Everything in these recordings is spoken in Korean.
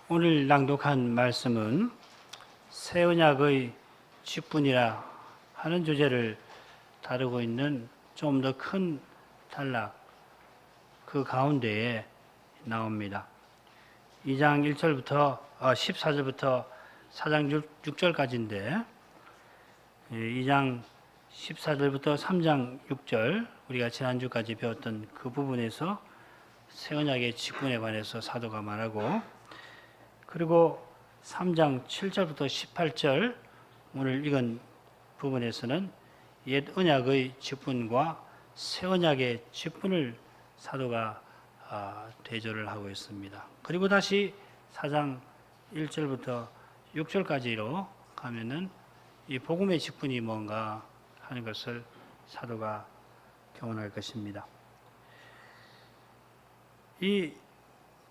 오늘 낭독한 말씀은 새 언약의 직분이라 하는 주제를 다루고 있는 좀 더 큰 단락 그 가운데에 나옵니다. 2장 1절부터 14절부터 4장 6절까지인데 2장 14절부터 3장 6절 우리가 지난주까지 배웠던 그 부분에서 새 언약의 직분에 관해서 사도가 말하고, 그리고 3장 7절부터 18절 오늘 읽은 부분에서는 옛 언약의 직분과 새 언약의 직분을 사도가 대조를 하고 있습니다. 그리고 다시 4장 1절부터 6절까지로 가면은 이 복음의 직분이 뭔가 하는 것을 사도가 교훈할 것입니다. 이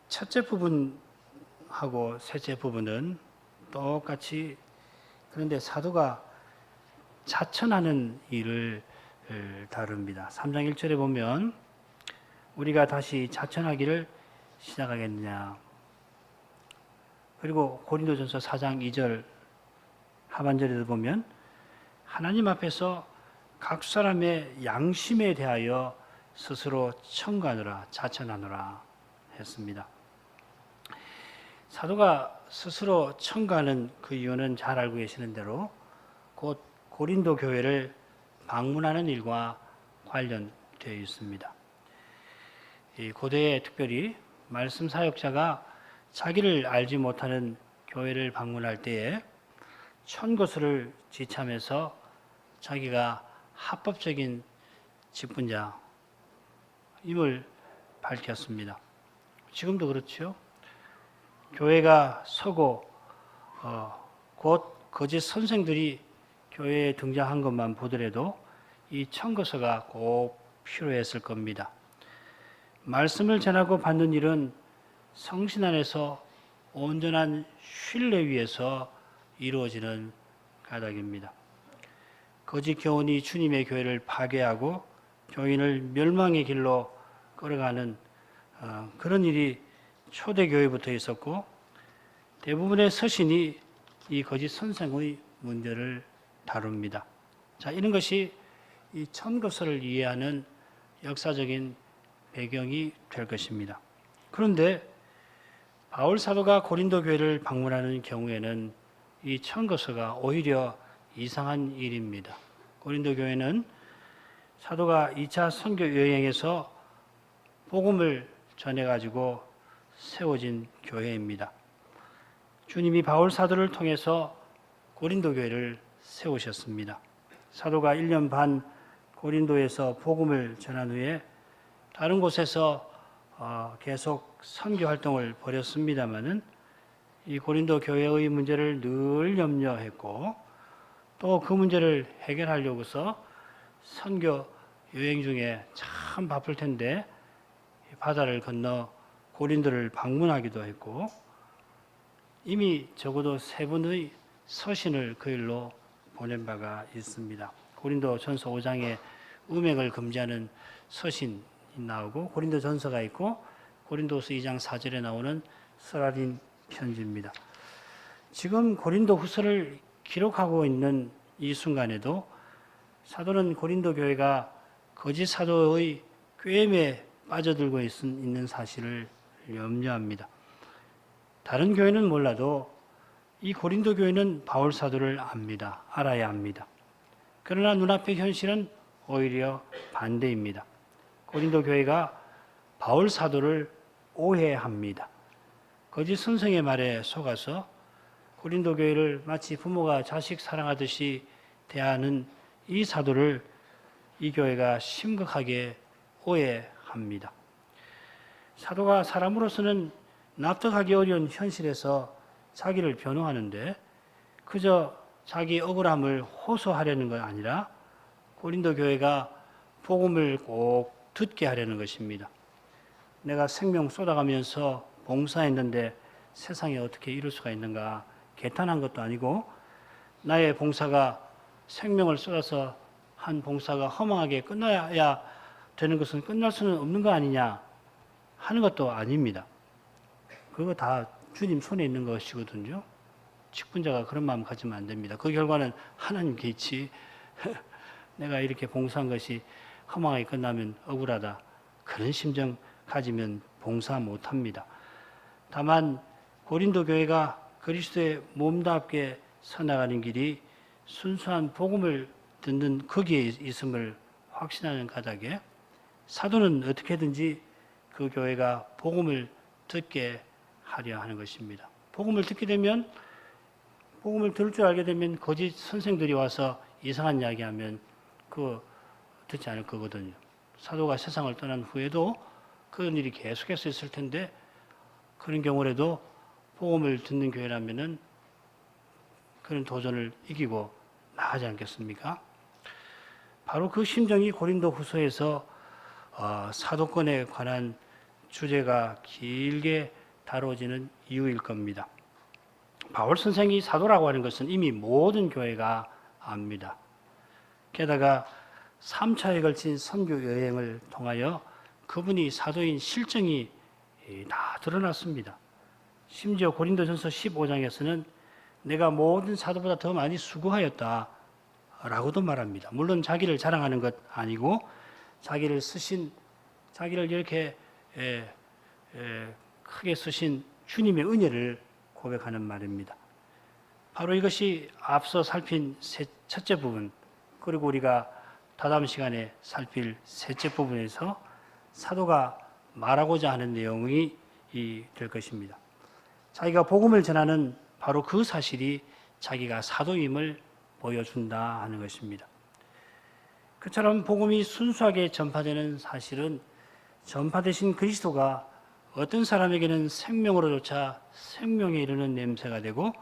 첫째 부분하고 셋째 부분은 똑같이, 그런데 사도가 자천하는 일을 다룹니다. 3장 1절에 보면 우리가 다시 자천하기를 시작하겠느냐. 그리고 고린도전서 4장 2절 하반절에도 보면 하나님 앞에서 각 사람의 양심에 대하여 스스로 청구하노라, 자천하노라 했습니다. 사도가 스스로 청구하는 그 이유는 잘 알고 계시는 대로 곧 고린도 교회를 방문하는 일과 관련되어 있습니다. 이 고대에 특별히 말씀 사역자가 자기를 알지 못하는 교회를 방문할 때에 천거수를 지참해서 자기가 합법적인 직분자임을 밝혔습니다. 지금도 그렇죠. 교회가 서고 곧 거짓 선생들이 교회에 등장한 것만 보더라도 이 천거서가 꼭 필요했을 겁니다. 말씀을 전하고 받는 일은 성신 안에서 온전한 신뢰 위에서 이루어지는 까닭입니다. 거짓 교훈이 주님의 교회를 파괴하고 교인을 멸망의 길로 끌어가는 그런 일이 초대교회부터 있었고, 대부분의 서신이 이 거짓 선생의 문제를 다룹니다. 자, 이런 것이 이 천거서를 이해하는 역사적인 배경이 될 것입니다. 그런데 바울 사도가 고린도 교회를 방문하는 경우에는 이 천거서가 오히려 이상한 일입니다. 고린도 교회는 사도가 2차 선교 여행에서 복음을 전해가지고 세워진 교회입니다. 주님이 바울 사도를 통해서 고린도 교회를 세우셨습니다. 사도가 1년 반 고린도에서 복음을 전한 후에 다른 곳에서 계속 선교 활동을 벌였습니다마는 이 고린도 교회의 문제를 늘 염려했고, 또 그 문제를 해결하려고서 선교 여행 중에 참 바쁠 텐데 바다를 건너 고린도를 방문하기도 했고, 이미 적어도 3번의 서신을 그 일로 보낸 바가 있습니다. 고린도 전서 5장에 음행을 금지하는 서신이 나오고, 고린도 전서가 있고, 고린도서 2장 4절에 나오는 서라딘 편지입니다. 지금 고린도 후서를 기록하고 있는 이 순간에도 사도는 고린도 교회가 거짓 사도의 꾀임에 빠져들고 있는 사실을 염려합니다. 다른 교회는 몰라도 이 고린도 교회는 바울 사도를 압니다. 알아야 합니다. 그러나 눈앞의 현실은 오히려 반대입니다. 고린도 교회가 바울 사도를 오해합니다. 거짓 선생의 말에 속아서 고린도 교회를 마치 부모가 자식 사랑하듯이 대하는 이 사도를 이 교회가 심각하게 오해합니다. 사도가 사람으로서는 납득하기 어려운 현실에서 자기를 변호하는데 그저 자기 억울함을 호소하려는 것 아니라 고린도 교회가 복음을 꼭 듣게 하려는 것입니다. 내가 생명 쏟아가면서 봉사했는데 세상에 어떻게 이럴 수가 있는가 개탄한 것도 아니고, 나의 봉사가 생명을 쏟아서 한 봉사가 허망하게 끝나야 되는 것은 끝날 수는 없는 거 아니냐 하는 것도 아닙니다. 그거 다 주님 손에 있는 것이거든요. 직분자가 그런 마음 가지면 안 됩니다. 그 결과는 하나님 개치. 내가 이렇게 봉사한 것이 허망하게 끝나면 억울하다. 그런 심정 가지면 봉사 못합니다. 다만 고린도 교회가 그리스도의 몸답게 서나가는 길이 순수한 복음을 듣는 거기에 있음을 확신하는 까닭에 사도는 어떻게든지 그 교회가 복음을 듣게 하려 하는 것입니다. 복음을 듣게 되면, 복음을 들을 줄 알게 되면 거짓 선생들이 와서 이상한 이야기하면 그거 듣지 않을 거거든요. 사도가 세상을 떠난 후에도 그런 일이 계속해서 있을 텐데, 그런 경우라도 복음을 듣는 교회라면은 그런 도전을 이기고 나가지 않겠습니까? 바로 그 심정이 고린도 후서에서 사도권에 관한 주제가 길게 다뤄지는 이유일 겁니다. 바울 선생이 사도라고 하는 것은 이미 모든 교회가 압니다. 게다가 3차에 걸친 선교 여행을 통하여 그분이 사도인 실정이 다 드러났습니다. 심지어 고린도전서 15장에서는 내가 모든 사도보다 더 많이 수고하였다 라고도 말합니다. 물론 자기를 자랑하는 것 아니고 자기를 이렇게 크게 쓰신 주님의 은혜를 고백하는 말입니다. 바로 이것이 앞서 살핀 첫째 부분, 그리고 우리가 다다음 시간에 살필 셋째 부분에서 사도가 말하고자 하는 내용이 될 것입니다. 자기가 복음을 전하는 바로 그 사실이 자기가 사도임을 보여준다 하는 것입니다. 그처럼 복음이 순수하게 전파되는 사실은 전파되신 그리스도가 어떤 사람에게는 생명으로조차 생명에 이르는 냄새가 되고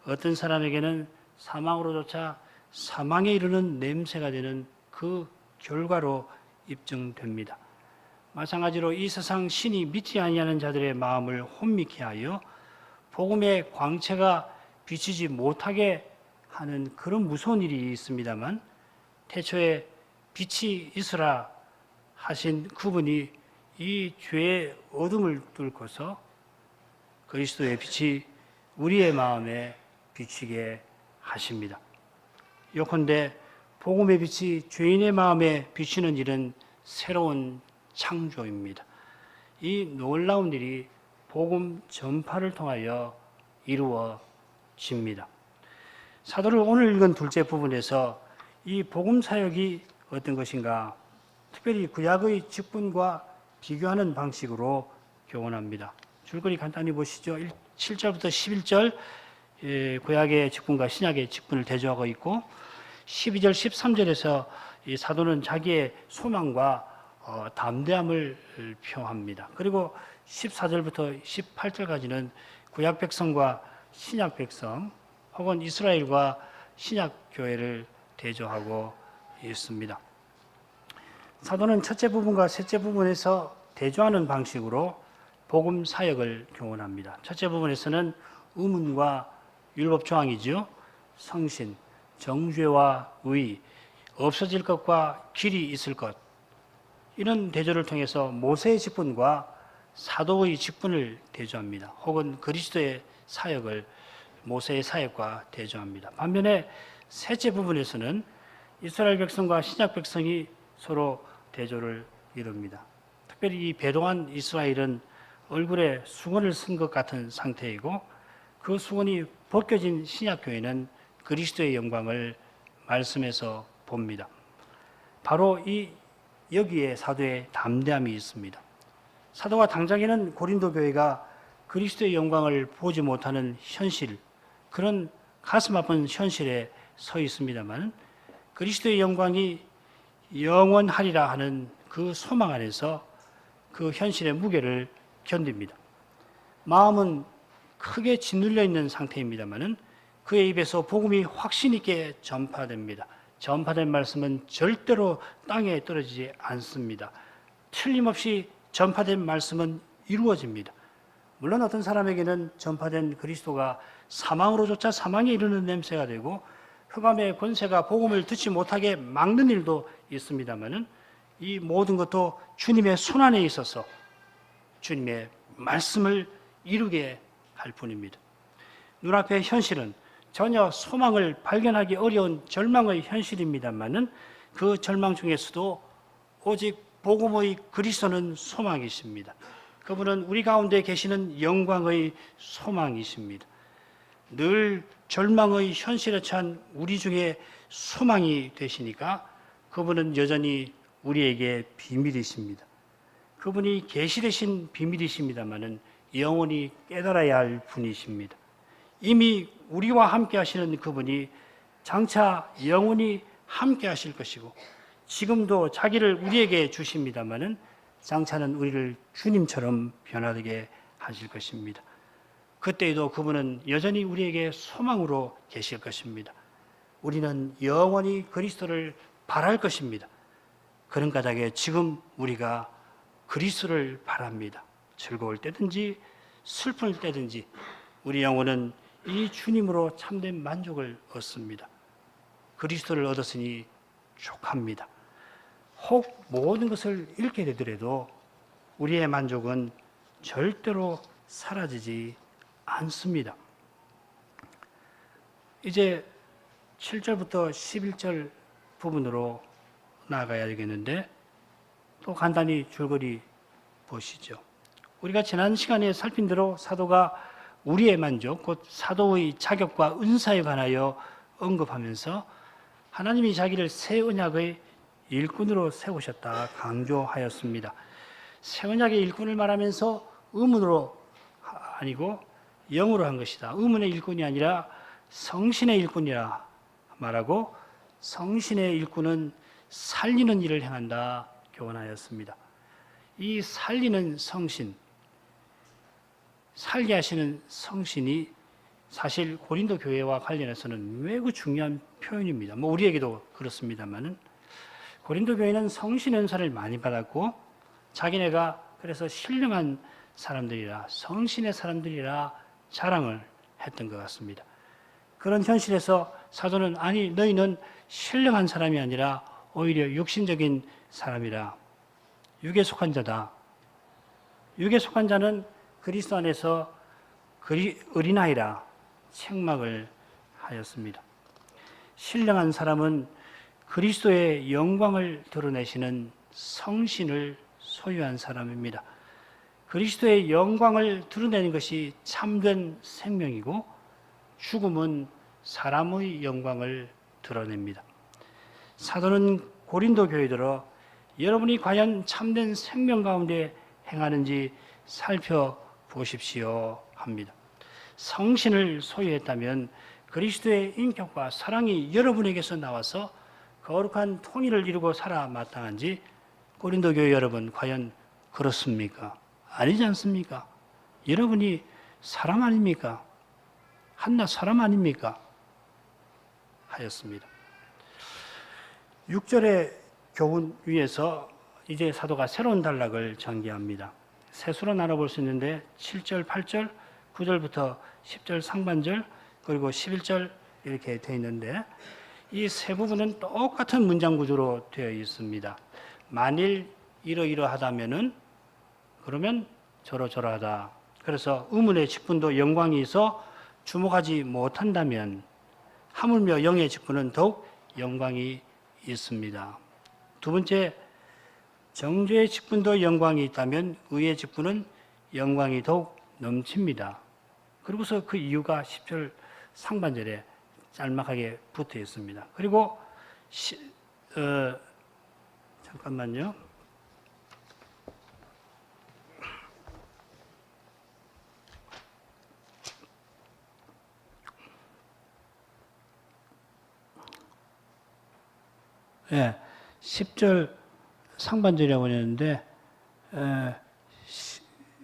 어떤 사람에게는 사망으로조차 사망에 이르는 냄새가 되는 그 결과로 입증됩니다. 마찬가지로 이 세상 신이 믿지 아니하는 자들의 마음을 혼미케 하여 복음의 광채가 비치지 못하게 하는 그런 무서운 일이 있습니다만, 태초에 빛이 있으라 하신 그분이 이 죄의 어둠을 뚫고서 그리스도의 빛이 우리의 마음에 비치게 하십니다. 요컨대 복음의 빛이 죄인의 마음에 비치는 일은 새로운 창조입니다. 이 놀라운 일이 복음 전파를 통하여 이루어집니다. 사도를 오늘 읽은 둘째 부분에서 이 복음 사역이 어떤 것인가, 특별히 구약의 직분과 비교하는 방식으로 교훈합니다. 줄거리 간단히 보시죠. 7절부터 11절 구약의 직분과 신약의 직분을 대조하고 있고, 12절, 13절에서 이 사도는 자기의 소망과 담대함을 표합니다. 그리고 14절부터 18절까지는 구약 백성과 신약 백성 혹은 이스라엘과 신약 교회를 대조하고 있습니다. 사도는 첫째 부분과 셋째 부분에서 대조하는 방식으로 복음 사역을 교훈합니다. 첫째 부분에서는 의문과 율법 조항이죠. 성신, 정죄와 의, 없어질 것과 길이 있을 것, 이런 대조를 통해서 모세의 직분과 사도의 직분을 대조합니다. 혹은 그리스도의 사역을 모세의 사역과 대조합니다. 반면에 셋째 부분에서는 이스라엘 백성과 신약 백성이 서로 대조를 이룹니다. 특별히 이 배도한 이스라엘은 얼굴에 수건을 쓴 것 같은 상태이고, 그 수건이 벗겨진 신약 교회는 그리스도의 영광을 말씀에서 봅니다. 바로 여기에 사도의 담대함이 있습니다. 사도가 당장에는 고린도 교회가 그리스도의 영광을 보지 못하는 현실, 그런 가슴 아픈 현실에 서 있습니다만, 그리스도의 영광이 영원하리라 하는 그 소망 안에서 그 현실의 무게를 견딥니다. 마음은 크게 짓눌려 있는 상태입니다만 그의 입에서 복음이 확신 있게 전파됩니다. 전파된 말씀은 절대로 땅에 떨어지지 않습니다. 틀림없이 전파된 말씀은 이루어집니다. 물론 어떤 사람에게는 전파된 그리스도가 사망으로조차 사망에 이르는 냄새가 되고 흑암의 권세가 복음을 듣지 못하게 막는 일도 있습니다만, 이 모든 것도 주님의 손안에 있어서 주님의 말씀을 이루게 할 뿐입니다. 눈앞의 현실은 전혀 소망을 발견하기 어려운 절망의 현실입니다만은 그 절망 중에서도 오직 복음의 그리스도는 소망이십니다. 그분은 우리 가운데 계시는 영광의 소망이십니다. 늘 절망의 현실에 처한 우리 중에 소망이 되시니까 그분은 여전히 우리에게 비밀이십니다. 그분이 계시되신 비밀이십니다만은 영원히 깨달아야 할 분이십니다. 이미 우리와 함께 하시는 그분이 장차 영원히 함께 하실 것이고 지금도 자기를 우리에게 주십니다마는 장차는 우리를 주님처럼 변화되게 하실 것입니다. 그때에도 그분은 여전히 우리에게 소망으로 계실 것입니다. 우리는 영원히 그리스도를 바랄 것입니다. 그런 까닭에 지금 우리가 그리스도를 바랍니다. 즐거울 때든지 슬플 때든지 우리 영혼은 이 주님으로 참된 만족을 얻습니다. 그리스도를 얻었으니 족합니다. 혹 모든 것을 잃게 되더라도 우리의 만족은 절대로 사라지지 않습니다. 이제 7절부터 11절 부분으로 나아가야 되겠는데 또 간단히 줄거리 보시죠. 우리가 지난 시간에 살핀 대로 사도가 우리의 만족, 곧 사도의 자격과 은사에 관하여 언급하면서 하나님이 자기를 새 언약의 일꾼으로 세우셨다 강조하였습니다. 새 언약의 일꾼을 말하면서 의문으로 아니고 영으로 한 것이다. 의문의 일꾼이 아니라 성신의 일꾼이라 말하고 성신의 일꾼은 살리는 일을 행한다 교훈하였습니다. 이 살리는 성신, 살게 하시는 성신이 사실 고린도 교회와 관련해서는 매우 중요한 표현입니다. 우리에게도 그렇습니다만은 고린도 교회는 성신 은사를 많이 받았고 자기네가 그래서 신령한 사람들이라 성신의 사람들이라 자랑을 했던 것 같습니다. 그런 현실에서 사도는 아니 너희는 신령한 사람이 아니라 오히려 육신적인 사람이라 육에 속한 자다. 육에 속한 자는 그리스도 안에서 어린아이라 책망을 하였습니다. 신령한 사람은 그리스도의 영광을 드러내시는 성신을 소유한 사람입니다. 그리스도의 영광을 드러내는 것이 참된 생명이고 죽음은 사람의 영광을 드러냅니다. 사도는 고린도 교회들어 여러분이 과연 참된 생명 가운데 행하는지 살펴보십시오 합니다. 성신을 소유했다면 그리스도의 인격과 사랑이 여러분에게서 나와서 거룩한 통일을 이루고 살아 마땅한지 고린도 교회 여러분 과연 그렇습니까? 아니지 않습니까? 여러분이 사람 아닙니까? 한낱 사람 아닙니까? 하였습니다. 6절의 교훈 위에서 이제 사도가 새로운 단락을 전개합니다. 세수로 나눠볼 수 있는데 7절, 8절, 9절부터 10절 상반절 그리고 11절 이렇게 되어 있는데 이 세 부분은 똑같은 문장 구조로 되어 있습니다. 만일 이러이러하다면은 그러면 저러저러하다. 그래서 의문의 직분도 영광이 있어 주목하지 못한다면 하물며 영의 직분은 더욱 영광이 있습니다. 두 번째, 정죄의 직분도 영광이 있다면 의의 직분은 영광이 더욱 넘칩니다. 그리고서 그 이유가 10절 상반절에 짤막하게 붙어 있습니다. 그리고 잠깐만요. 예, 10절 상반절이라고 했는데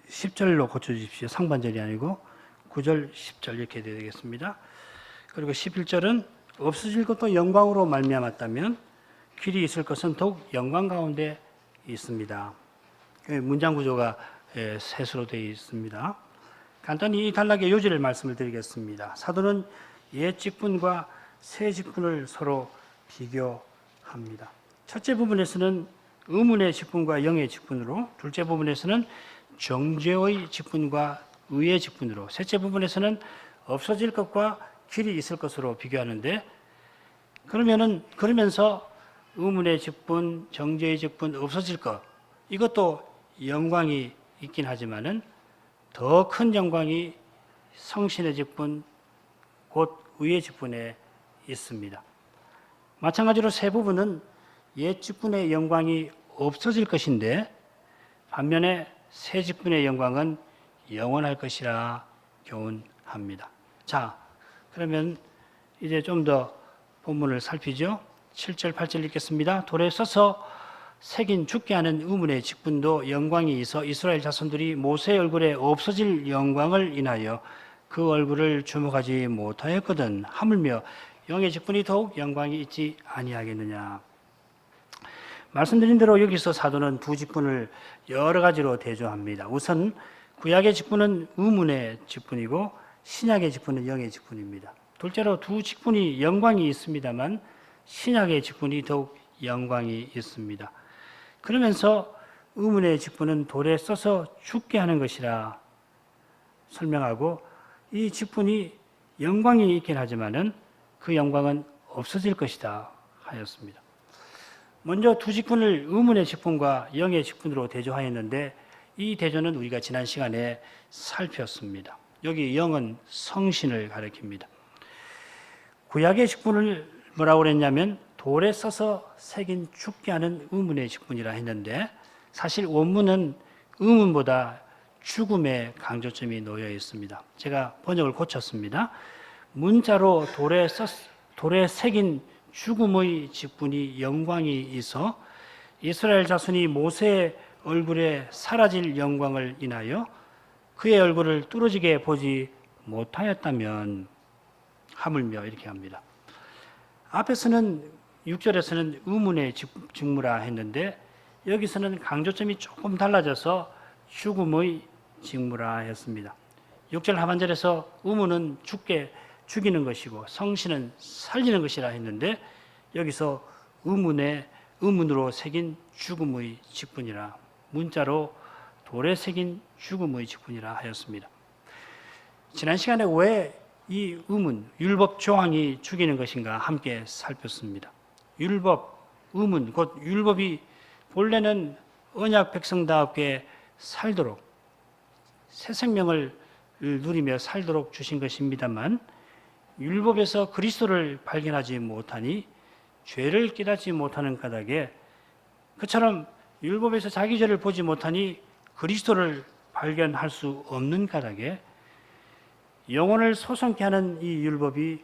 10절로 고쳐주십시오. 상반절이 아니고 9절, 10절 이렇게 되겠습니다. 그리고 11절은 없어질 것도 영광으로 말미암았다면 길이 있을 것은 더욱 영광 가운데 있습니다. 문장 구조가 셋으로 되어 있습니다. 간단히 이 단락의 요지를 말씀을 드리겠습니다. 사도는 옛 직분과 새 직분을 서로 비교합니다. 첫째 부분에서는 의문의 직분과 영의 직분으로, 둘째 부분에서는 정죄의 직분과 의의 직분으로, 셋째 부분에서는 없어질 것과 길이 있을 것으로 비교하는데, 그러면서 의문의 직분, 정죄의 직분, 없어질 것, 이것도 영광이 있긴 하지만은 더 큰 영광이 성신의 직분, 곧 의의 직분에 있습니다. 마찬가지로 세 부분은 옛 직분의 영광이 없어질 것인데, 반면에 새 직분의 영광은 영원할 것이라 교훈합니다. 자, 그러면 이제 좀 더 본문을 살피죠. 7절, 8절 읽겠습니다. 돌에 써서 새긴 죽게 하는 의문의 직분도 영광이 있어 이스라엘 자손들이 모세의 얼굴에 없어질 영광을 인하여 그 얼굴을 주목하지 못하였거든. 하물며 영의 직분이 더욱 영광이 있지 아니하겠느냐. 말씀드린 대로 여기서 사도는 두 직분을 여러 가지로 대조합니다. 우선 구약의 직분은 의문의 직분이고 신약의 직분은 영의 직분입니다. 둘째로 두 직분이 영광이 있습니다만 신약의 직분이 더욱 영광이 있습니다. 그러면서 의문의 직분은 돌에 써서 죽게 하는 것이라 설명하고, 이 직분이 영광이 있긴 하지만은 그 영광은 없어질 것이다 하였습니다. 먼저 두 직분을 의문의 직분과 영의 직분으로 대조하였는데, 이 대조는 우리가 지난 시간에 살폈습니다. 여기 영은 성신을 가리킵니다. 구약의 직분을 뭐라고 그랬냐면 돌에 써서 새긴 죽게 하는 의문의 직분이라 했는데, 사실 원문은 의문보다 죽음의 강조점이 놓여 있습니다. 제가 번역을 고쳤습니다. 문자로 돌에 새긴 죽음의 직분이 영광이 있어 이스라엘 자손이 모세의 얼굴에 사라질 영광을 인하여 그의 얼굴을 뚫어지게 보지 못하였다면, 하물며 이렇게 합니다. 앞에서는 6절에서는 의문의 직무라 했는데 여기서는 강조점이 조금 달라져서 죽음의 직무라 했습니다. 6절 하반절에서 의문은 죽이는 것이고 성신은 살리는 것이라 했는데 여기서 의문으로 새긴 죽음의 직분이라, 문자로 돌에 새긴 죽음의 직분이라 하였습니다. 지난 시간에 왜 이 율법 조항이 죽이는 것인가 함께 살폈습니다. 의문, 곧 율법이 본래는 언약 백성답게 살도록, 새 생명을 누리며 살도록 주신 것입니다만, 율법에서 그리스도를 발견하지 못하니 죄를 깨닫지 못하는 까닭에, 그처럼 율법에서 자기 죄를 보지 못하니 그리스도를 발견할 수 없는 까닭에 영혼을 소송케 하는 이 율법이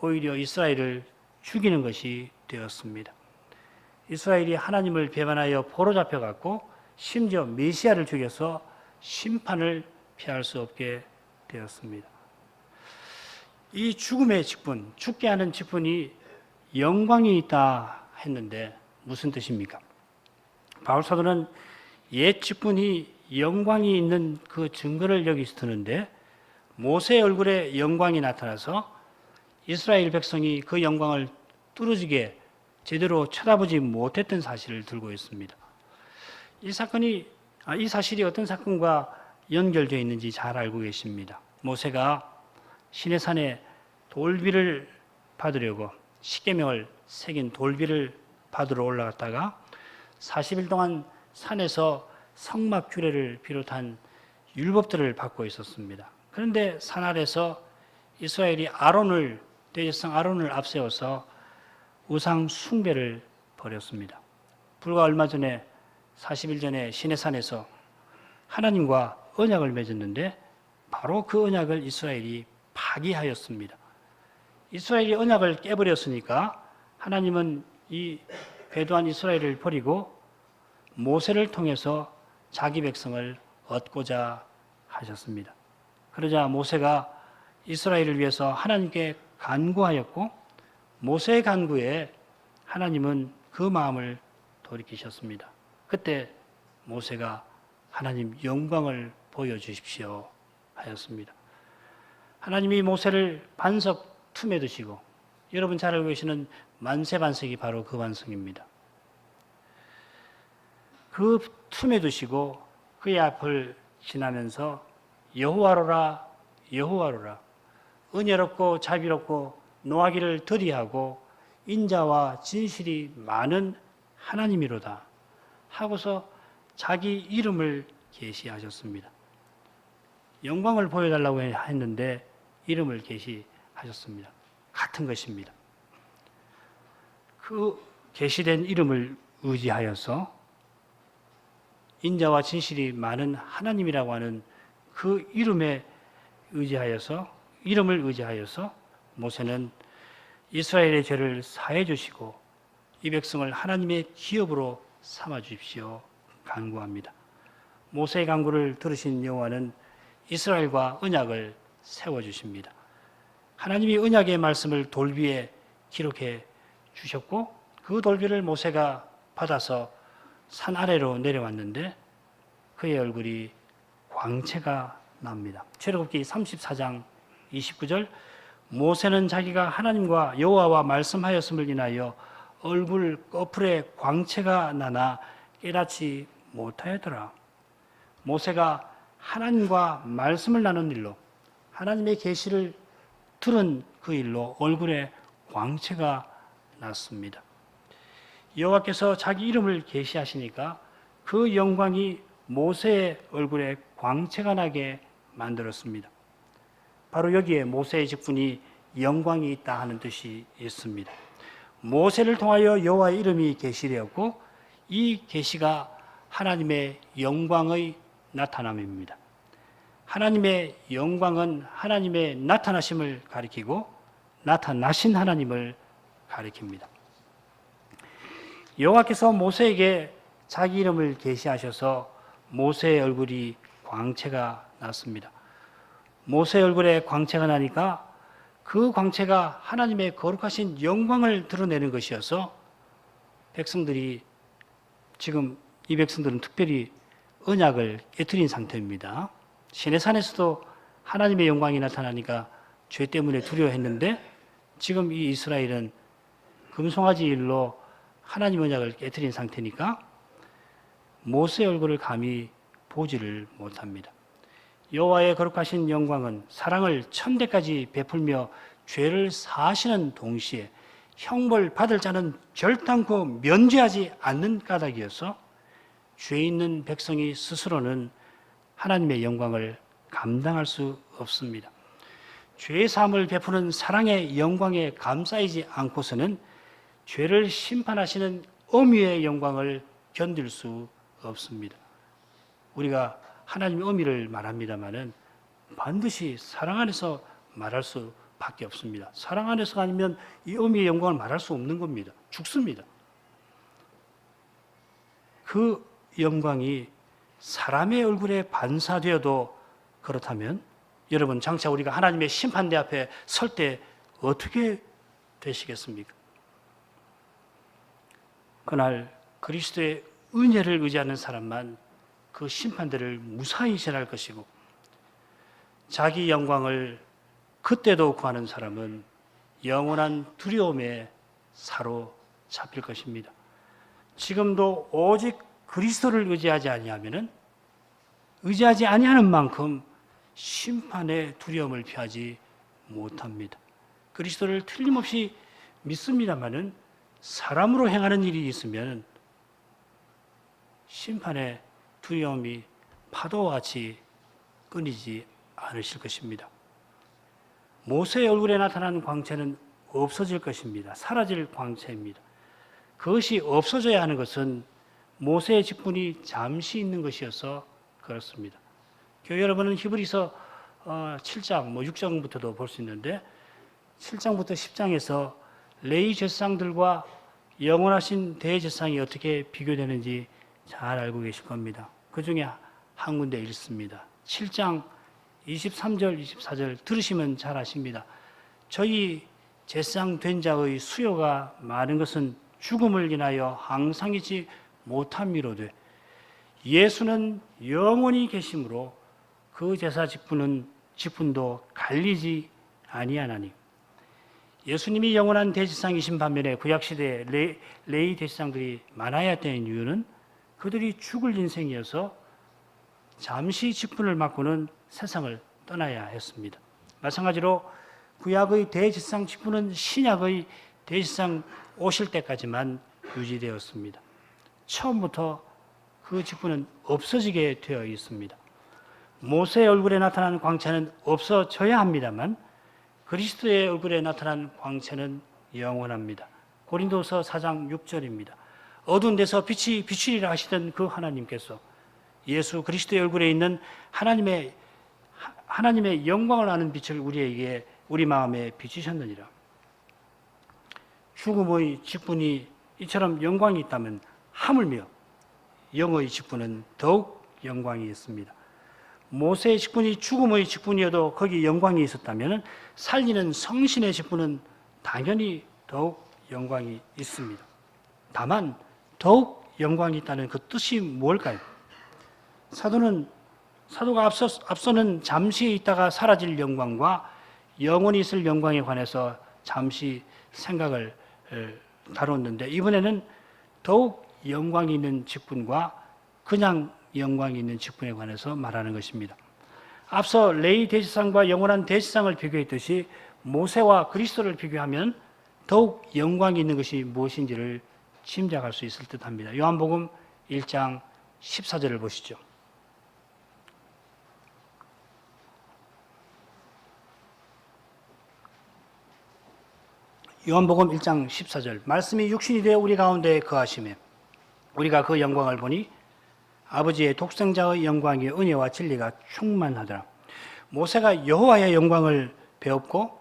오히려 이스라엘을 죽이는 것이 되었습니다. 이스라엘이 하나님을 배반하여 포로 잡혀갔고 심지어 메시아를 죽여서 심판을 피할 수 없게 되었습니다. 이 죽음의 직분, 죽게 하는 직분이 영광이 있다 했는데 무슨 뜻입니까? 바울 사도는 옛 직분이 영광이 있는 그 증거를 여기서 드는데, 모세의 얼굴에 영광이 나타나서 이스라엘 백성이 그 영광을 뚫어지게 제대로 쳐다보지 못했던 사실을 들고 있습니다. 이 사실이 어떤 사건과 연결되어 있는지 잘 알고 계십니다. 모세가 시내산에 돌비를 받으려고 십계명을 새긴 돌비를 받으러 올라갔다가 40일 동안 산에서 성막 규례를 비롯한 율법들을 받고 있었습니다. 그런데 산 아래서 이스라엘이 대제사장 아론을 앞세워서 우상 숭배를 벌였습니다. 불과 얼마 전에 40일 전에 시내산에서 하나님과 언약을 맺었는데 바로 그 언약을 이스라엘이 파기하였습니다. 이스라엘이 언약을 깨버렸으니까 하나님은 이 배도한 이스라엘을 버리고 모세를 통해서 자기 백성을 얻고자 하셨습니다. 그러자 모세가 이스라엘을 위해서 하나님께 간구하였고, 모세의 간구에 하나님은 그 마음을 돌이키셨습니다. 그때 모세가 하나님 영광을 보여주십시오 하였습니다. 하나님이 모세를 반석 틈에 두시고, 여러분 잘 알고 계시는 만세반석이 바로 그 반석입니다. 그 틈에 두시고 그의 앞을 지나면서 여호와로라 여호와로라 은혜롭고 자비롭고 노하기를 더디하고 인자와 진실이 많은 하나님이로다 하고서 자기 이름을 계시하셨습니다. 영광을 보여달라고 했는데 이름을 계시하셨습니다. 같은 것입니다. 그 계시된 이름을 의지하여서 인자와 진실이 많은 하나님이라고 하는 그 이름을 의지하여서 모세는 이스라엘의 죄를 사해 주시고 이 백성을 하나님의 기업으로 삼아 주십시오 간구합니다. 모세의 간구를 들으신 여호와는 이스라엘과 언약을 세워 주십니다. 하나님이 언약의 말씀을 돌 위에 기록해 주셨고 그 돌비를 모세가 받아서 산 아래로 내려왔는데 그의 얼굴이 광채가 납니다. 출애굽기 34장 29절 모세는 자기가 하나님과 여호와와 말씀하였음을 인하여 얼굴 꺼풀에 광채가 나나 깨닫지 못하였더라. 모세가 하나님과 말씀을 나눈 일로 하나님의 계시를 들은 그 일로 얼굴에 광채가 났습니다. 여호와께서 자기 이름을 계시하시니까 그 영광이 모세의 얼굴에 광채가 나게 만들었습니다. 바로 여기에 모세의 직분이 영광이 있다 하는 뜻이 있습니다. 모세를 통하여 여호와의 이름이 계시되었고 이 계시가 하나님의 영광의 나타남입니다. 하나님의 영광은 하나님의 나타나심을 가리키고 나타나신 하나님을 가리킵니다. 여호와께서 모세에게 자기 이름을 계시하셔서 모세의 얼굴이 광채가 났습니다. 모세의 얼굴에 광채가 나니까 그 광채가 하나님의 거룩하신 영광을 드러내는 것이어서 백성들이 지금 이 백성들은 특별히 언약을 깨트린 상태입니다. 시내산에서도 하나님의 영광이 나타나니까 죄 때문에 두려워했는데 지금 이 이스라엘은 금송아지 일로 하나님 언약을 깨트린 상태니까 모세의 얼굴을 감히 보지를 못합니다. 여호와의 거룩하신 영광은 사랑을 천대까지 베풀며 죄를 사하시는 동시에 형벌 받을 자는 결단코 면제하지 않는 까닭이어서 죄 있는 백성이 스스로는 하나님의 영광을 감당할 수 없습니다. 죄의 사함을 베푸는 사랑의 영광에 감싸이지 않고서는 죄를 심판하시는 어미의 영광을 견딜 수 없습니다. 우리가 하나님의 어미를 말합니다마는 반드시 사랑 안에서 말할 수밖에 없습니다. 사랑 안에서 아니면 이 어미의 영광을 말할 수 없는 겁니다. 죽습니다. 그 영광이 사람의 얼굴에 반사되어도 그렇다면 여러분 장차 우리가 하나님의 심판대 앞에 설 때 어떻게 되시겠습니까? 그날 그리스도의 은혜를 의지하는 사람만 그 심판대를 무사히 지날 것이고 자기 영광을 그때도 구하는 사람은 영원한 두려움에 사로잡힐 것입니다. 지금도 오직 그리스도를 의지하지 아니하는 만큼 심판의 두려움을 피하지 못합니다. 그리스도를 틀림없이 믿습니다마는 사람으로 행하는 일이 있으면 심판의 두려움이 파도와 같이 끊이지 않으실 것입니다. 모세의 얼굴에 나타난 광채는 없어질 것입니다. 사라질 광채입니다. 그것이 없어져야 하는 것은 모세의 직분이 잠시 있는 것이어서 그렇습니다. 교회 여러분은 히브리서 7장, 6장부터도 볼 수 있는데 7장부터 10장에서 레위 제사장들과 영원하신 대제사장이 어떻게 비교되는지 잘 알고 계실 겁니다. 그 중에 한 군데 읽습니다. 7장 23절, 24절 들으시면 잘 아십니다. 저희 제사장 된 자의 수요가 많은 것은 죽음을 인하여 항상 있지 못함이로되 예수는 영원히 계심으로 그 제사 직분도 갈리지 아니하나니 예수님이 영원한 대제사장이신 반면에 구약시대에 레위 대제사장들이 많아야 했던 이유는 그들이 죽을 인생이어서 잠시 직분을 맡고는 세상을 떠나야 했습니다. 마찬가지로 구약의 대제사장 직분은 신약의 대제사장 오실 때까지만 유지되었습니다. 처음부터 그 직분은 없어지게 되어 있습니다. 모세의 얼굴에 나타난 광채는 없어져야 합니다만 그리스도의 얼굴에 나타난 광채는 영원합니다. 고린도서 4장 6절입니다. 어두운 데서 빛이 비추리라 하시던 그 하나님께서 예수 그리스도의 얼굴에 있는 하나님의 영광을 아는 빛을 우리에게 우리 마음에 비추셨느니라. 죽음의 직분이 이처럼 영광이 있다면 하물며 영의 직분은 더욱 영광이 있습니다. 모세의 직분이 죽음의 직분이어도 거기 영광이 있었다면 살리는 성신의 직분은 당연히 더욱 영광이 있습니다. 다만 더욱 영광이 있다는 그 뜻이 뭘까요? 사도가 앞서는 잠시 있다가 사라질 영광과 영원히 있을 영광에 관해서 잠시 생각을 다뤘는데 이번에는 더욱 영광이 있는 직분과 그냥 영광이 있는 직분에 관해서 말하는 것입니다. 앞서 레위 대제사장과 영원한 대제사장을 비교했듯이 모세와 그리스도를 비교하면 더욱 영광이 있는 것이 무엇인지를 짐작할 수 있을 듯합니다. 요한복음 1장 14절을 보시죠. 요한복음 1장 14절 말씀이 육신이 되어 우리 가운데 거하시매 우리가 그 영광을 보니 아버지의 독생자의 영광이 은혜와 진리가 충만하더라. 모세가 여호와의 영광을 배웠고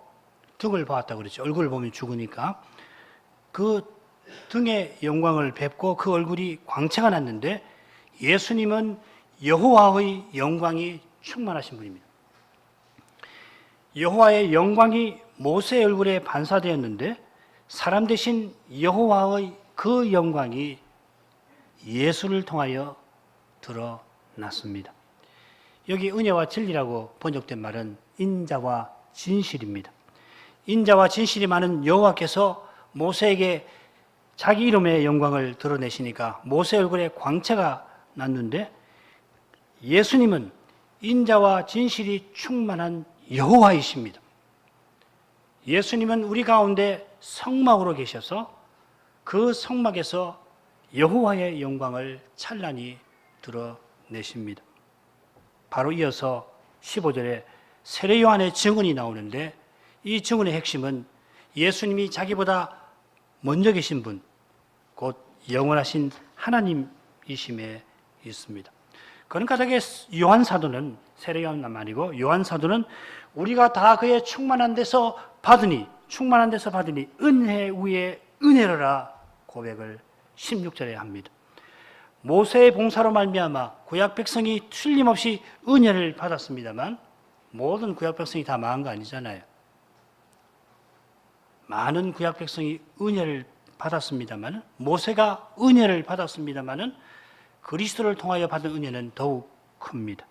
등을 보았다고 그랬죠. 얼굴을 보면 죽으니까 그 등의 영광을 뵙고 그 얼굴이 광채가 났는데 예수님은 여호와의 영광이 충만하신 분입니다. 여호와의 영광이 모세의 얼굴에 반사되었는데 사람 대신 여호와의 그 영광이 예수를 통하여 드러났습니다. 여기 은혜와 진리라고 번역된 말은 인자와 진실입니다. 인자와 진실이 많은 여호와께서 모세에게 자기 이름의 영광을 드러내시니까 모세 얼굴에 광채가 났는데 예수님은 인자와 진실이 충만한 여호와이십니다. 예수님은 우리 가운데 성막으로 계셔서 그 성막에서 여호와의 영광을 찬란히 드러내십니다. 바로 이어서 15절에 세례 요한의 증언이 나오는데 이 증언의 핵심은 예수님이 자기보다 먼저 계신 분, 곧 영원하신 하나님이심에 있습니다. 그런 까닭에 요한 사도는 세례 요한만 아니고 요한 사도는 우리가 다 그의 충만한 데서 받으니 은혜 위에 은혜로라 고백을 16절에 합니다. 모세의 봉사로 말미암아 구약 백성이 틀림없이 은혜를 받았습니다만 모든 구약 백성이 다 망한 거 아니잖아요. 많은 구약 백성이 은혜를 받았습니다만 모세가 은혜를 받았습니다만 그리스도를 통하여 받은 은혜는 더욱 큽니다.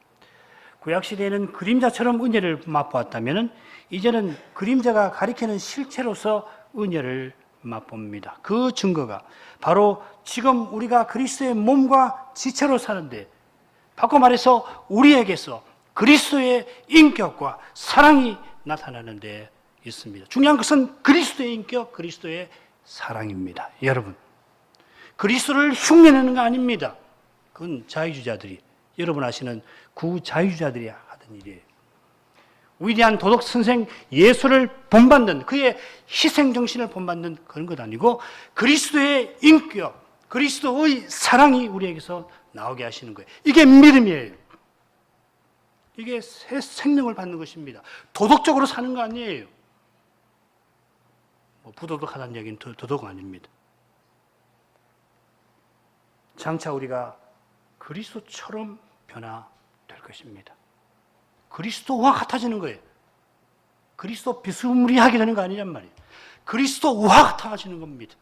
구약 시대에는 그림자처럼 은혜를 맛보았다면 이제는 그림자가 가리키는 실체로서 은혜를 맛봅니다. 그 증거가 바로 지금 우리가 그리스도의 몸과 지체로 사는데 바꿔 말해서 우리에게서 그리스도의 인격과 사랑이 나타나는 데 있습니다. 중요한 것은 그리스도의 인격, 그리스도의 사랑입니다. 여러분, 그리스도를 흉내내는 거 아닙니다. 그건 자유주의자들이, 여러분 아시는 구자유주의자들이 하던 일이에요. 위대한 도덕 선생 예수를 본받는, 그의 희생정신을 본받는 그런 것 아니고 그리스도의 인격, 그리스도의 사랑이 우리에게서 나오게 하시는 거예요. 이게 믿음이에요. 이게 새 생명을 받는 것입니다. 도덕적으로 사는 거 아니에요. 부도덕하다는 얘기는 도덕 아닙니다. 장차 우리가 그리스도처럼 변화될 것입니다. 그리스도와 같아지는 거예요. 그리스도 비스무리하게 되는 거 아니란 말이에요. 그리스도와 같아지는 겁니다.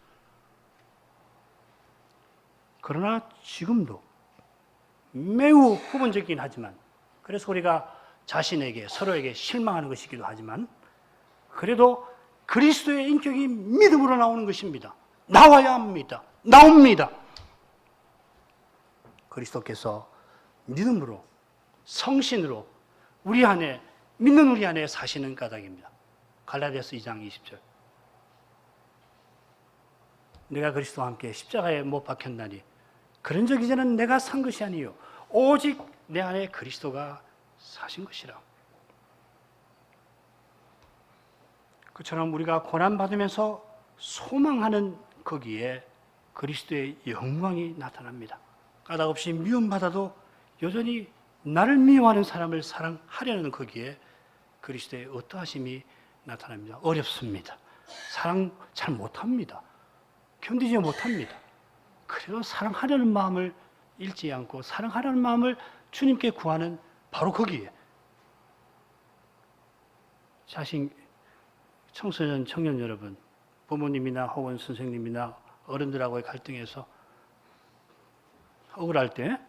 그러나 지금도 매우 부분적이긴 하지만 그래서 우리가 자신에게 서로에게 실망하는 것이기도 하지만 그래도 그리스도의 인격이 믿음으로 나오는 것입니다. 나와야 합니다. 나옵니다. 그리스도께서 믿음으로 성신으로 우리 안에, 믿는 우리 안에 사시는 까닭입니다. 갈라디아서 2장 20절. 내가 그리스도와 함께 십자가에 못 박혔나니 그런 적 이제는 내가 산 것이 아니요 오직 내 안에 그리스도가 사신 것이라. 그처럼 우리가 고난받으면서 소망하는 거기에 그리스도의 영광이 나타납니다. 까닭없이 미움받아도 여전히 나를 미워하는 사람을 사랑하려는 거기에 그리스도의 어떠하심이 나타납니다. 어렵습니다. 사랑 잘 못합니다. 견디지 못합니다. 그래도 사랑하려는 마음을 잃지 않고 사랑하려는 마음을 주님께 구하는 바로 거기에 자신 청소년, 청년 여러분, 부모님이나 혹은 선생님이나 어른들하고의 갈등에서 억울할 때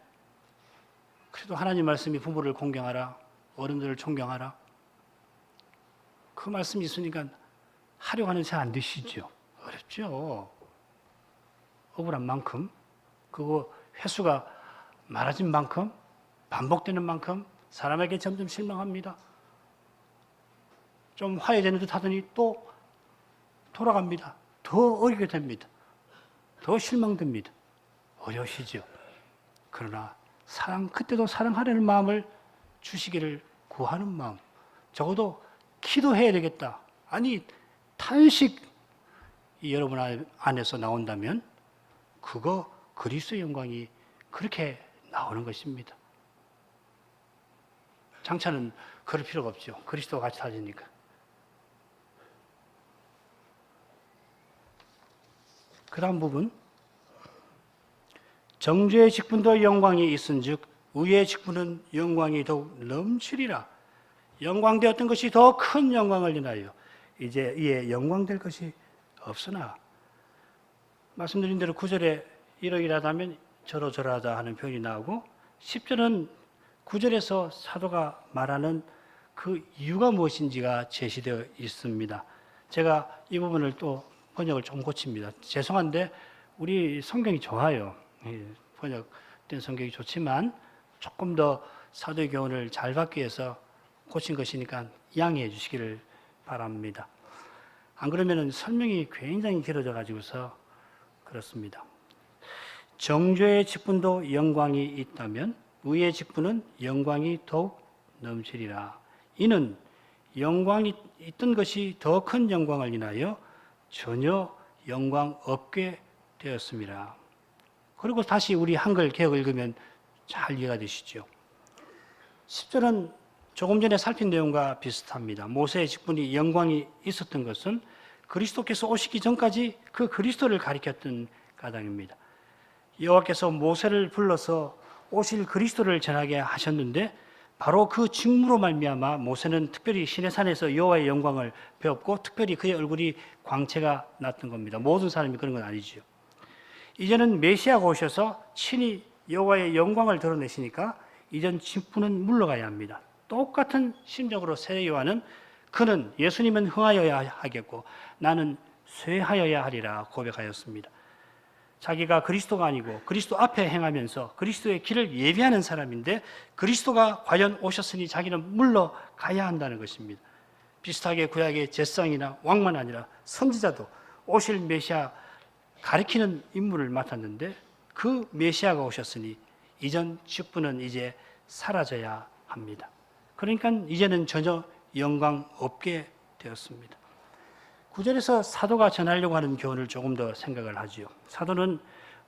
그래도 하나님 말씀이 부모를 공경하라, 어른들을 존경하라. 그 말씀이 있으니까 하려고 하는 잘 안 되시죠. 어렵죠. 억울한 만큼, 그거 횟수가 많아진 만큼, 반복되는 만큼 사람에게 점점 실망합니다. 좀 화해되는 듯 하더니 또 돌아갑니다. 더 어리게 됩니다. 더 실망됩니다. 어려우시죠. 그러나 그때도 사랑하려는 마음을 주시기를 구하는 마음, 적어도 기도해야 되겠다. 아니, 탄식이 여러분 안에서 나온다면 그거 그리스도의 영광이 그렇게 나오는 것입니다. 장차는 그럴 필요가 없죠. 그리스도와 같이 사시니까. 그 다음 부분. 정죄의 직분도 영광이 있은즉 의의 직분은 영광이 더욱 넘치리라. 영광되었던 것이 더 큰 영광을 인하여 이제 이에 영광될 것이 없으나, 말씀드린 대로 9절에 이러이러하다면 저러저러하다 하는 표현이 나오고 10절은 9절에서 사도가 말하는 그 이유가 무엇인지가 제시되어 있습니다. 제가 이 부분을 또 번역을 좀 고칩니다. 죄송한데 우리 성경이 좋아요. 번역된 성경이 좋지만 조금 더 사도의 교훈을 잘 받기 위해서 고친 것이니까 양해해 주시기를 바랍니다. 안 그러면 설명이 굉장히 길어져 가지고서 그렇습니다. 정죄의 직분도 영광이 있다면 의의 직분은 영광이 더욱 넘치리라. 이는 영광이 있던 것이 더 큰 영광을 인하여 전혀 영광 없게 되었습니다. 그리고 다시 우리 한글 개혁을 읽으면 잘 이해가 되시죠. 10절은 조금 전에 살핀 내용과 비슷합니다. 모세의 직분이 영광이 있었던 것은 그리스도께서 오시기 전까지 그 그리스도를 가리켰던 까닭입니다. 여호와께서 모세를 불러서 오실 그리스도를 전하게 하셨는데 바로 그 직무로 말미암아 모세는 특별히 시내산에서 여호와의 영광을 배웠고 특별히 그의 얼굴이 광채가 났던 겁니다. 모든 사람이 그런 건 아니죠. 이제는 메시아가 오셔서 친히 여호와의 영광을 드러내시니까 이전 직분은 물러가야 합니다. 똑같은 심정으로 새 요한은 그는 예수님은 흥하여야 하겠고 나는 쇠하여야 하리라 고백하였습니다. 자기가 그리스도가 아니고 그리스도 앞에 행하면서 그리스도의 길을 예비하는 사람인데 그리스도가 과연 오셨으니 자기는 물러가야 한다는 것입니다. 비슷하게 구약의 제사장이나 왕만 아니라 선지자도 오실 메시아 가리키는 임무를 맡았는데 그 메시아가 오셨으니 이전 직분은 이제 사라져야 합니다. 그러니까 이제는 전혀 영광 없게 되었습니다. 9절에서 사도가 전하려고 하는 교훈을 조금 더 생각을 하지요. 사도는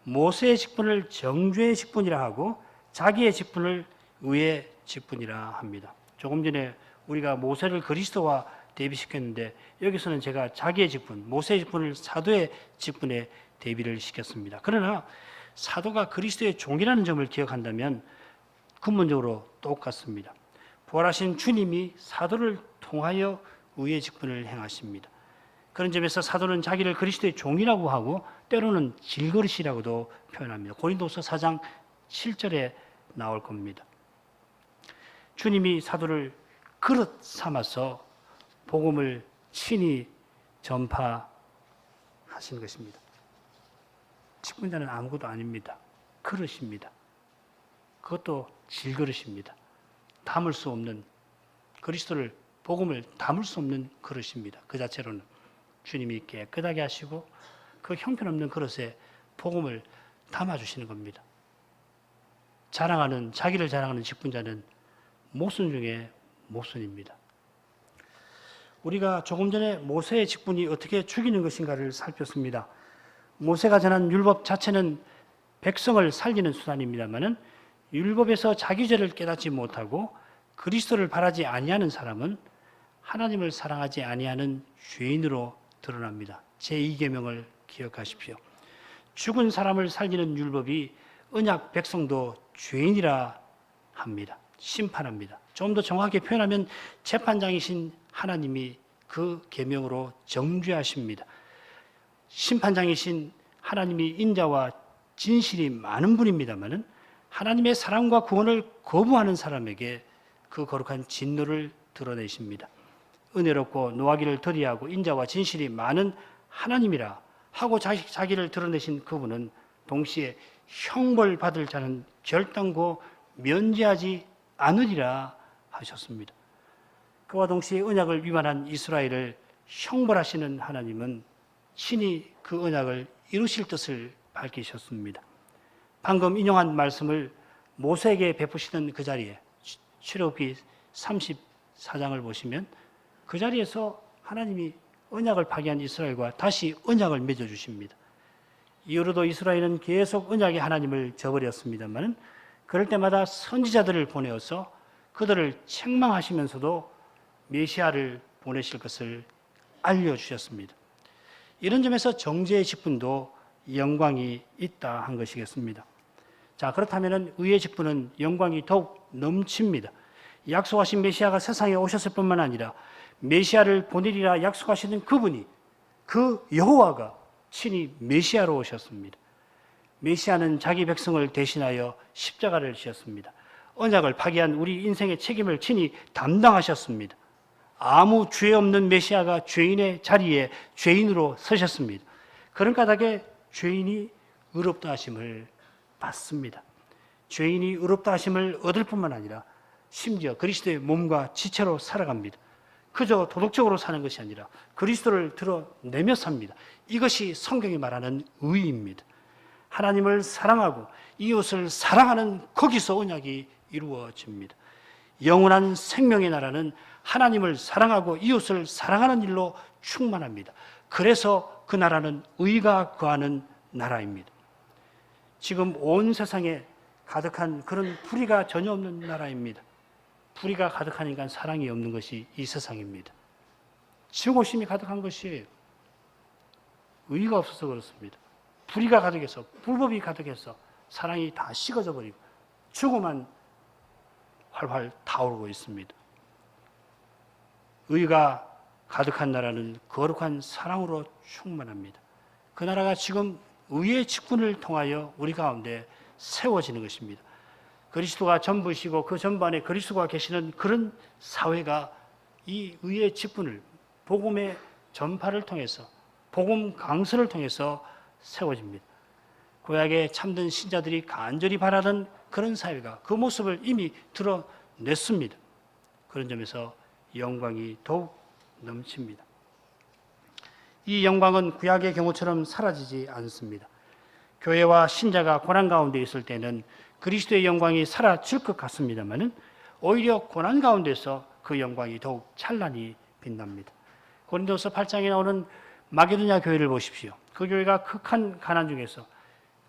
모세의 직분을 정죄의 직분이라 하고 자기의 직분을 의의 직분이라 합니다. 조금 전에 우리가 모세를 그리스도와 대비시켰는데 여기서는 제가 자기의 직분, 모세의 직분을 사도의 직분에 대비를 시켰습니다. 그러나 사도가 그리스도의 종이라는 점을 기억한다면 근본적으로 똑같습니다. 부활하신 주님이 사도를 통하여 의의 직분을 행하십니다. 그런 점에서 사도는 자기를 그리스도의 종이라고 하고 때로는 질그릇이라고도 표현합니다. 고린도서 4장 7절에 나올 겁니다. 주님이 사도를 그릇 삼아서 복음을 친히 전파하신 것입니다. 직분자는 아무것도 아닙니다. 그릇입니다. 그것도 질그릇입니다. 담을 수 없는 그리스도를 복음을 담을 수 없는 그릇입니다. 그 자체로는 주님이 깨끗하게 하시고 그 형편없는 그릇에 복음을 담아주시는 겁니다. 자기를 자랑하는 직분자는 모순 중에 모순입니다. 우리가 조금 전에 모세의 직분이 어떻게 죽이는 것인가를 살폈습니다. 모세가 전한 율법 자체는 백성을 살리는 수단입니다마는 율법에서 자기 죄를 깨닫지 못하고 그리스도를 바라지 아니하는 사람은 하나님을 사랑하지 아니하는 죄인으로 드러납니다. 제2계명을 기억하십시오. 죽은 사람을 살리는 율법이 언약 백성도 죄인이라 합니다. 심판합니다. 좀 더 정확하게 표현하면 재판장이신 하나님이 그 계명으로 정죄하십니다. 심판장이신 하나님이 인자와 진실이 많은 분입니다마는 하나님의 사랑과 구원을 거부하는 사람에게 그 거룩한 진노를 드러내십니다. 은혜롭고 노하기를 더디하고 인자와 진실이 많은 하나님이라 하고 자기를 드러내신 그분은 동시에 형벌받을 자는 결단코 면제하지 않으리라 하셨습니다. 그와 동시에 언약을 위반한 이스라엘을 형벌하시는 하나님은 친히 그 언약을 이루실 뜻을 밝히셨습니다. 방금 인용한 말씀을 모세에게 베푸시던 그 자리에 출애굽기 34장을 보시면 그 자리에서 하나님이 언약을 파기한 이스라엘과 다시 언약을 맺어주십니다. 이후로도 이스라엘은 계속 언약의 하나님을 저버렸습니다만 그럴 때마다 선지자들을 보내어서 그들을 책망하시면서도 메시아를 보내실 것을 알려주셨습니다. 이런 점에서 정죄의 직분도 영광이 있다 한 것이겠습니다. 자, 그렇다면 의의 직분은 영광이 더욱 넘칩니다. 약속하신 메시아가 세상에 오셨을 뿐만 아니라 메시아를 보내리라 약속하시는 그분이, 그 여호와가 친히 메시아로 오셨습니다. 메시아는 자기 백성을 대신하여 십자가를 지었습니다. 언약을 파기한 우리 인생의 책임을 친히 담당하셨습니다. 아무 죄 없는 메시아가 죄인의 자리에 죄인으로 서셨습니다. 그런 까닭에 죄인이 의롭다 하심을 받습니다. 죄인이 의롭다 하심을 얻을 뿐만 아니라 심지어 그리스도의 몸과 지체로 살아갑니다. 그저 도덕적으로 사는 것이 아니라 그리스도를 드러내며 삽니다. 이것이 성경이 말하는 의입니다. 하나님을 사랑하고 이웃을 사랑하는 거기서 언약이 이루어집니다. 영원한 생명의 나라는 하나님을 사랑하고 이웃을 사랑하는 일로 충만합니다. 그래서 그 나라는 의가 거하는 나라입니다. 지금 온 세상에 가득한 그런 불의가 전혀 없는 나라입니다. 불의가 가득하니까 사랑이 없는 것이 이 세상입니다. 증오심이 가득한 것이에요. 의가 없어서 그렇습니다. 불의가 가득해서, 불법이 가득해서 사랑이 다 식어져 버리고 증오만 활활 타오르고 있습니다. 의가 가득한 나라는 거룩한 사랑으로 충만합니다. 그 나라가 지금 의의 직분을 통하여 우리 가운데 세워지는 것입니다. 그리스도가 전부시고 그 전반에 그리스도가 계시는 그런 사회가 이 의의 직분을 복음의 전파를 통해서, 복음 강설을 통해서 세워집니다. 구약의 참된 신자들이 간절히 바라던 그런 사회가 그 모습을 이미 드러냈습니다. 그런 점에서 영광이 더욱 넘칩니다. 이 영광은 구약의 경우처럼 사라지지 않습니다. 교회와 신자가 고난 가운데 있을 때는 그리스도의 영광이 사라질 것 같습니다만 오히려 고난 가운데서 그 영광이 더욱 찬란히 빛납니다. 고린도서 8장에 나오는 마게도냐 교회를 보십시오. 그 교회가 극한 가난 중에서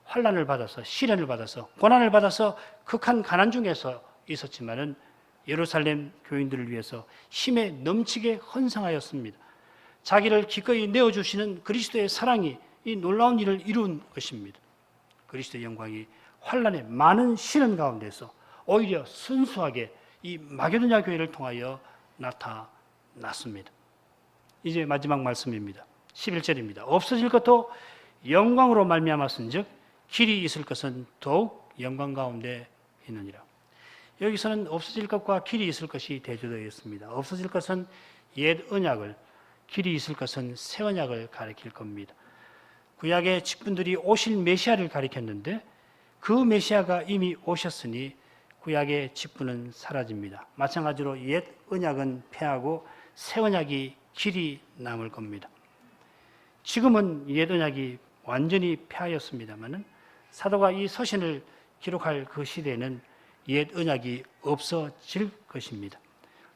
환난을 받아서, 시련을 받아서, 고난을 받아서 극한 가난 중에서 있었지만은 예루살렘 교인들을 위해서 힘에 넘치게 헌상하였습니다. 자기를 기꺼이 내어주시는 그리스도의 사랑이 이 놀라운 일을 이룬 것입니다. 그리스도의 영광이 환난의 많은 시련 가운데서 오히려 순수하게 이 마게도냐 교회를 통하여 나타났습니다. 이제 마지막 말씀입니다. 11절입니다. 없어질 것도 영광으로 말미암았은즉 길이 있을 것은 더욱 영광 가운데 있느니라. 여기서는 없어질 것과 길이 있을 것이 대조되어 있습니다. 없어질 것은 옛 언약을, 길이 있을 것은 새 언약을 가리킬 겁니다. 구약의 직분들이 오실 메시아를 가리켰는데 그 메시아가 이미 오셨으니 구약의 직분은 사라집니다. 마찬가지로 옛 언약은 패하고 새 언약이 길이 남을 겁니다. 지금은 옛 언약이 완전히 패하였습니다마는 사도가 이 서신을 기록할 그 시대에는 옛 언약이 없어질 것입니다.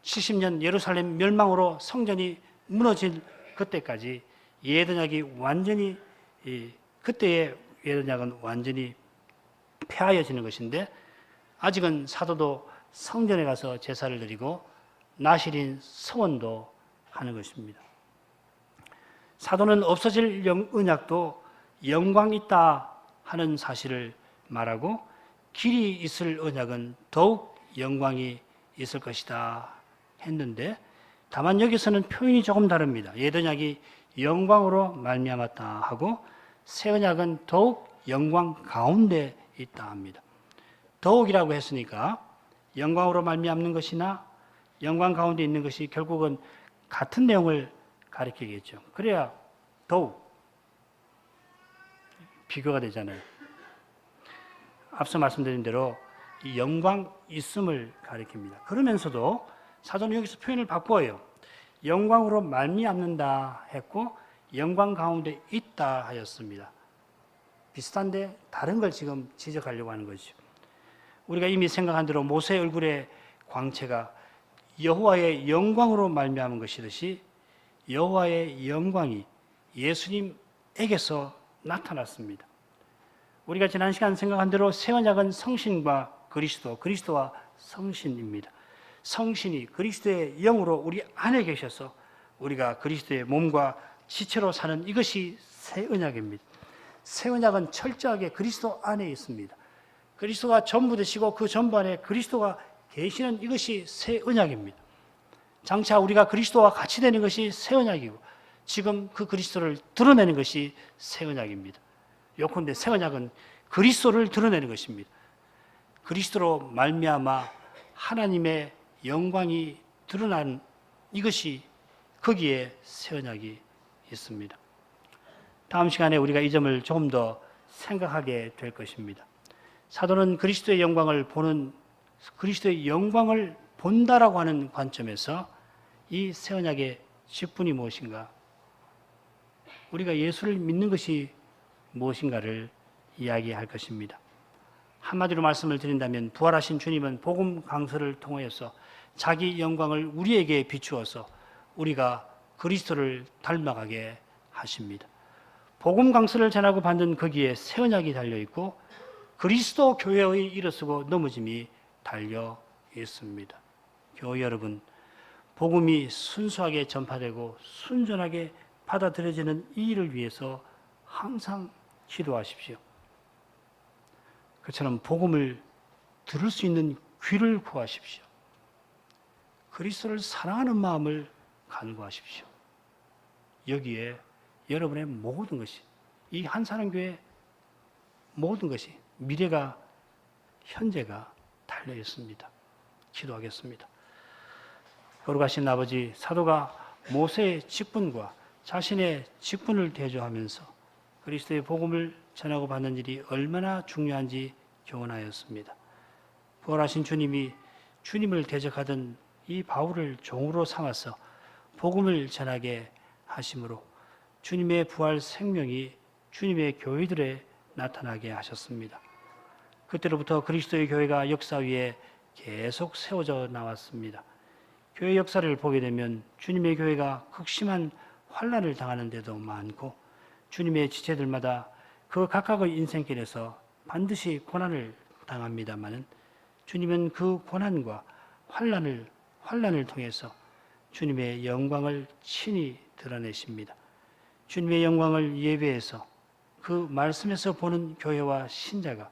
70년 예루살렘 멸망으로 성전이 무너질 그때까지 옛 언약이 완전히 그때의 옛 언약은 완전히 폐하여지는 것인데 아직은 사도도 성전에 가서 제사를 드리고 나실인 서원도 하는 것입니다. 사도는 없어질 언약도 영광 있다 하는 사실을 말하고 길이 있을 언약은 더욱 영광이 있을 것이다 했는데 다만 여기서는 표현이 조금 다릅니다. 옛 언약이 영광으로 말미암았다 하고 새 언약은 더욱 영광 가운데 있다 합니다. 더욱이라고 했으니까 영광으로 말미암는 것이나 영광 가운데 있는 것이 결국은 같은 내용을 가리키겠죠. 그래야 더욱 비교가 되잖아요. 앞서 말씀드린 대로 이 영광 있음을 가리킵니다. 그러면서도 사도는 여기서 표현을 바꿔요. 영광으로 말미암는다 했고 영광 가운데 있다 하였습니다. 비슷한데 다른 걸 지금 지적하려고 하는 거죠. 우리가 이미 생각한 대로 모세의 얼굴의 광채가 여호와의 영광으로 말미암은 것이듯이 여호와의 영광이 예수님에게서 나타났습니다. 우리가 지난 시간 생각한 대로 새 언약은 성신과 그리스도와 성신입니다. 성신이 그리스도의 영으로 우리 안에 계셔서 우리가 그리스도의 몸과 지체로 사는 이것이 새 언약입니다. 새 언약은 철저하게 그리스도 안에 있습니다. 그리스도가 전부 되시고 그 전부 안에 그리스도가 계시는 이것이 새 언약입니다. 장차 우리가 그리스도와 같이 되는 것이 새 언약이고 지금 그 그리스도를 드러내는 것이 새 언약입니다. 요컨대 새 언약은 그리스도를 드러내는 것입니다. 그리스도로 말미암아 하나님의 영광이 드러난 이것이 거기에 새 언약이 있습니다. 다음 시간에 우리가 이 점을 조금 더 생각하게 될 것입니다. 사도는 그리스도의 영광을 본다라고 하는 관점에서 이 새 언약의 직분이 무엇인가? 우리가 예수를 믿는 것이 무엇인가를 이야기할 것입니다. 한마디로 말씀을 드린다면 부활하신 주님은 복음 강서를 통하여서 자기 영광을 우리에게 비추어서 우리가 그리스도를 닮아가게 하십니다. 복음 강서를 전하고 받는 거기에 새 언약이 달려있고 그리스도 교회의 일어서고 넘어짐이 달려 있습니다. 교회 여러분, 복음이 순수하게 전파되고 순전하게 받아들여지는 이 일을 위해서 항상 기도하십시오. 그처럼 복음을 들을 수 있는 귀를 구하십시오. 그리스도를 사랑하는 마음을 간구하십시오. 여기에 여러분의 모든 것이, 이 한사랑교회 모든 것이, 미래가, 현재가 달려 있습니다. 기도하겠습니다. 거룩하신 아버지, 사도가 모세의 직분과 자신의 직분을 대조하면서 그리스도의 복음을 전하고 받는 일이 얼마나 중요한지 교훈하였습니다. 부활하신 주님이 주님을 대적하던 이 바울을 종으로 삼아서 복음을 전하게 하심으로 주님의 부활 생명이 주님의 교회들에 나타나게 하셨습니다. 그때로부터 그리스도의 교회가 역사 위에 계속 세워져 나왔습니다. 교회 역사를 보게 되면 주님의 교회가 극심한 환난을 당하는 데도 많고 주님의 지체들마다 그 각각의 인생길에서 반드시 고난을 당합니다마는 주님은 그 고난과 환난을 통해서 주님의 영광을 친히 드러내십니다. 주님의 영광을 예배해서 그 말씀에서 보는 교회와 신자가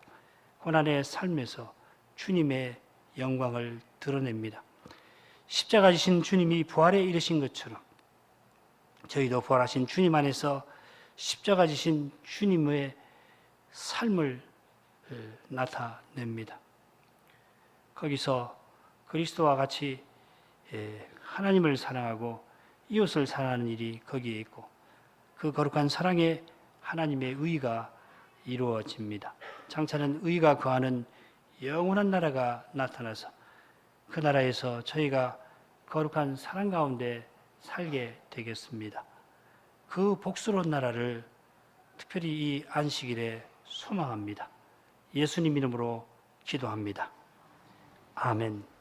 고난의 삶에서 주님의 영광을 드러냅니다. 십자가 지신 주님이 부활에 이르신 것처럼 저희도 부활하신 주님 안에서 십자가 지신 주님의 삶을 나타냅니다. 거기서 그리스도와 같이 하나님을 사랑하고 이웃을 사랑하는 일이 거기에 있고 그 거룩한 사랑에 하나님의 의가 이루어집니다. 장차는 의가 거하는 영원한 나라가 나타나서 그 나라에서 저희가 거룩한 사랑 가운데 살게 되겠습니다. 그 복스러운 나라를 특별히 이 안식일에 소망합니다. 예수님 이름으로 기도합니다. 아멘.